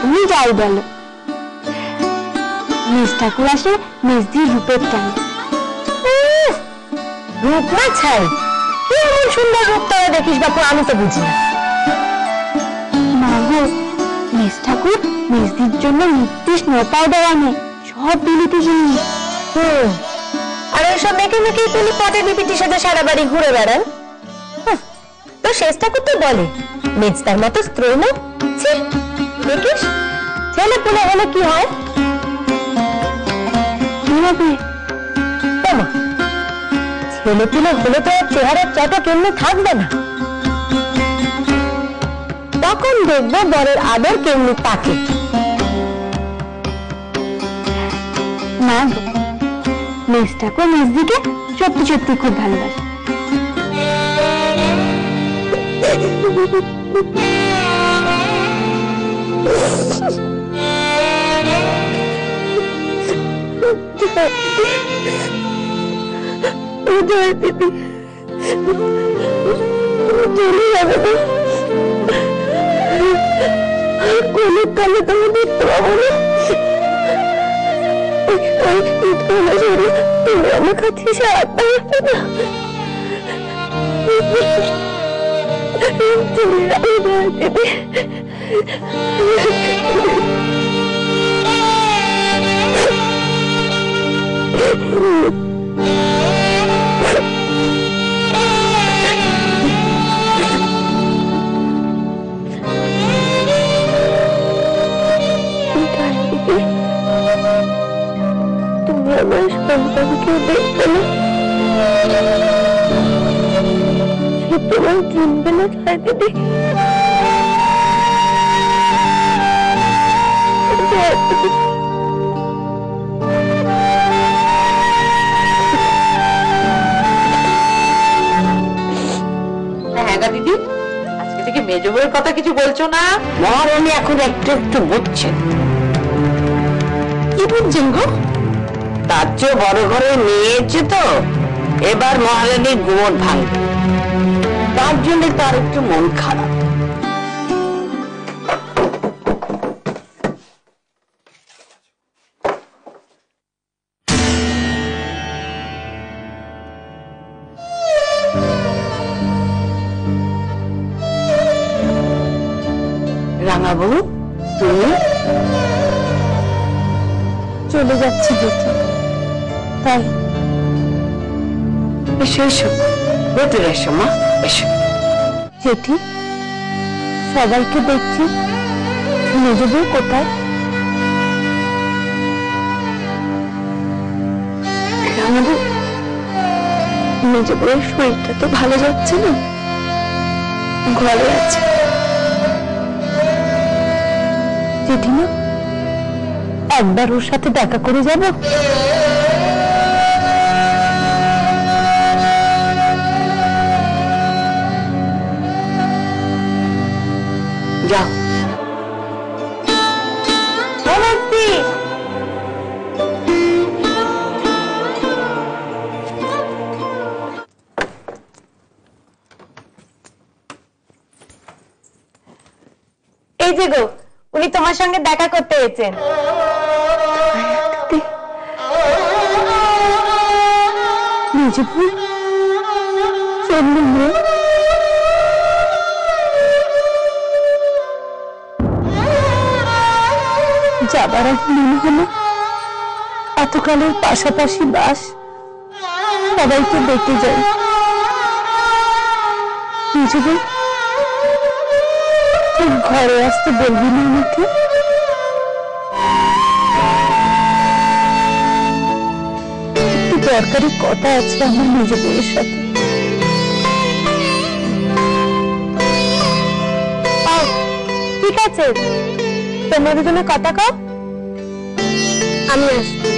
তুমি যাই বলো, মেজ ঠাকুর আসে মেজদির রূপের টান। রূপ না ছাই, কি এমন সুন্দর রূপ তোরা দেখিস বাপু, আমি তো বুঝি না। মা গো, মেজ ঠাকুর মেজদির জন্য নির্দিশ নেতাও দেওয়ানে সব বিলিতে জিনিস। আর ওইসব মেকে মেকে তিনি পটে বিপিটির সাথে সারা বাড়ি ঘুরে বেড়ান। তো শেষ ঠাকুর তো বলে মেজদার মতো স্ত্রী না। দেখিস ছেলে পুলে হলে কি হয়। ছেলে পুলে হলে তো চেহারার চটক এমনি থাকবে না, তখন দেখবো বরের আদর কেমনি তাকে। না গো, মেজ ঠাকুর মেজদিকে সত্যি সত্যি খুব ভালোবাসে। দিদি চলে যাবে না, কোনো কালে তুমি দেখতে পাবো না। তুমি আমার কাছে সাহায্য করবে না, চলে যাবে না দিদি। তুমি আমার সন্তানকে দেখবে না, সে তোমার চিনবে না ছাই দিদি। হ্যাঁ গা দিদি, আজকে থেকে মেজ বউয়ের কথা কিছু বলছো না? মহারানী এখন একটু একটু বুঝছেন। কি বুঝছেন গো? তার চেয়ে বড় ঘরে নিয়েছে তো, এবার মহারানীর গোমর ভাঙবে, তার জন্য তার একটু মন খারাপ। রাঙাবু, তুমি চলে যাচ্ছি জেঠি, তাই। এসো এসো, ভেতরে এসো মা, এসো। জেঠি, সবাইকে দেখছি, মেজ বউ কোথায়? রাঙাবু, মেজ বউয়ের শরীরটা তো ভালো যাচ্ছে না, ঘরে আছে। জেঠিমা, একবার ওর সাথে দেখা করে যাব। যাও। এই যে গো, উনি তোমার সঙ্গে দেখা করতে এসেছেন। যাবার এক মনে হলো এতকালের পাশাপাশি বাস, সবাইকে দেখতে যাই। নিজেদের ঘরে আসতে বলবি না আমাকে? একটু দরকারি কথা আছে আমার নিজ বউয়ের সাথে। ঠিক আছে, তোমরা দুজনে কথা কও, আমি আসছি।